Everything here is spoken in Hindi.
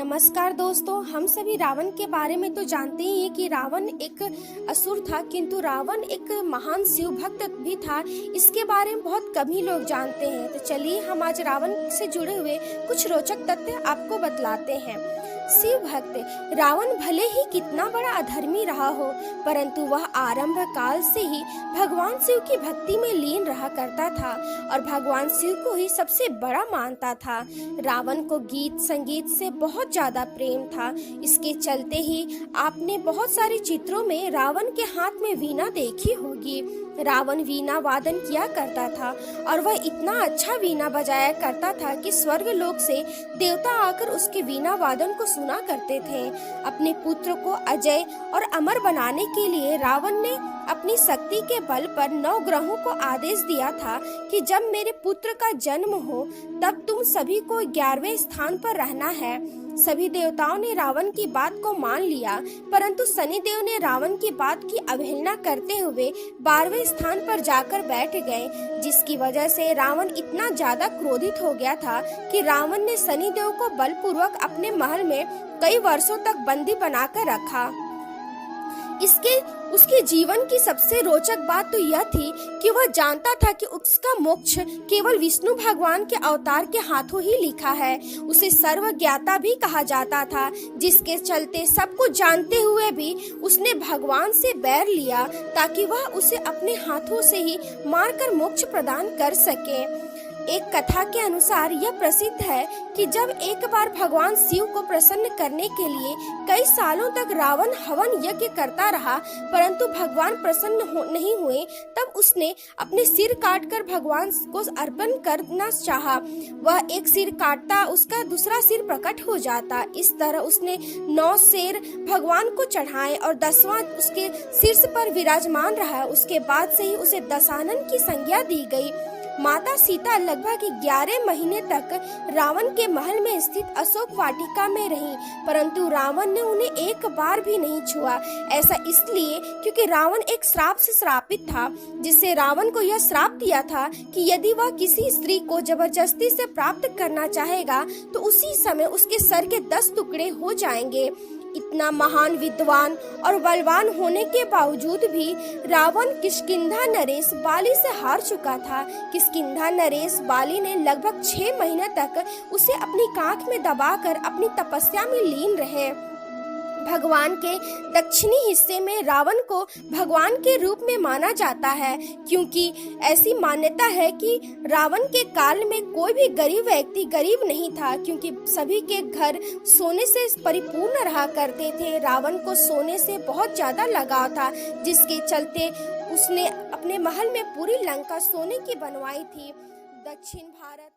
नमस्कार दोस्तों, हम सभी रावण के बारे में तो जानते ही हैं कि रावण एक असुर था, किंतु रावण एक महान शिव भक्त भी था। इसके बारे में बहुत कम ही लोग जानते हैं। तो चलिए हम आज रावण से जुड़े हुए कुछ रोचक तथ्य आपको बतलाते हैं। शिव भक्त रावण भले ही कितना बड़ा अधर्मी रहा हो, परंतु वह आरंभ काल से ही भगवान शिव की भक्ति में लीन रहा करता था और भगवान शिव को ही सबसे बड़ा मानता था। रावण को गीत संगीत से बहुत ज्यादा प्रेम था। इसके चलते ही आपने बहुत सारे चित्रों में रावण के हाथ में वीणा देखी होगी। रावण वीणा वादन किया करता था और वह इतना अच्छा वीणा बजाया करता था कि स्वर्ग लोक से देवता आकर उसके वीणा वादन को सुना करते थे। अपने पुत्र को अजय और अमर बनाने के लिए रावण ने अपनी शक्ति के बल पर 9 ग्रहों को आदेश दिया था कि जब मेरे पुत्र का जन्म हो तब तुम सभी को 11वें स्थान पर रहना है। सभी देवताओं ने रावण की बात को मान लिया, परंतु शनिदेव ने रावण की बात की अवहेलना करते हुए 12वें स्थान पर जाकर बैठ गए, जिसकी वजह से रावण इतना ज्यादा क्रोधित हो गया था कि रावण ने शनिदेव को बलपूर्वक अपने महल में कई वर्षों तक बंदी बनाकर रखा। उसके जीवन की सबसे रोचक बात तो यह थी कि वह जानता था कि उसका मोक्ष केवल विष्णु भगवान के अवतार के हाथों ही लिखा है। उसे सर्वज्ञाता भी कहा जाता था, जिसके चलते सब कुछ जानते हुए भी उसने भगवान से बैर लिया ताकि वह उसे अपने हाथों से ही मारकर मोक्ष प्रदान कर सके। एक कथा के अनुसार यह प्रसिद्ध है कि जब एक बार भगवान शिव को प्रसन्न करने के लिए कई सालों तक रावण हवन यज्ञ करता रहा, परंतु भगवान प्रसन्न नहीं हुए, तब उसने अपने सिर काटकर भगवान को अर्पण करना चाहा। वह एक सिर काटता, उसका दूसरा सिर प्रकट हो जाता। इस तरह उसने 9 शेर भगवान को चढ़ाए और 10वां उसके शीर्ष पर विराजमान रहा। उसके बाद से ही उसे दशानन की संज्ञा दी गई। माता सीता लगभग 11 महीने तक रावण के महल में स्थित अशोक वाटिका में रहीं, परंतु रावण ने उन्हें एक बार भी नहीं छुआ। ऐसा इसलिए क्योंकि रावण एक श्राप से श्रापित था, जिससे रावण को यह श्राप दिया था कि यदि वह किसी स्त्री को जबरदस्ती से प्राप्त करना चाहेगा तो उसी समय उसके सर के 10 टुकड़े हो जाएंगे। इतना महान विद्वान और बलवान होने के बावजूद भी रावण किष्किंधा नरेश बाली से हार चुका था। किष्किंधा नरेश बाली ने लगभग 6 महीने तक उसे अपनी कांख में दबाकर अपनी तपस्या में लीन रहे। भगवान के दक्षिणी हिस्से में रावण को भगवान के रूप में माना जाता है, क्योंकि ऐसी मान्यता है कि रावण के काल में कोई भी गरीब व्यक्ति गरीब नहीं था, क्योंकि सभी के घर सोने से परिपूर्ण रहा करते थे। रावण को सोने से बहुत ज्यादा लगाव था, जिसके चलते उसने अपने महल में पूरी लंका सोने की बनवाई थी। दक्षिण भारत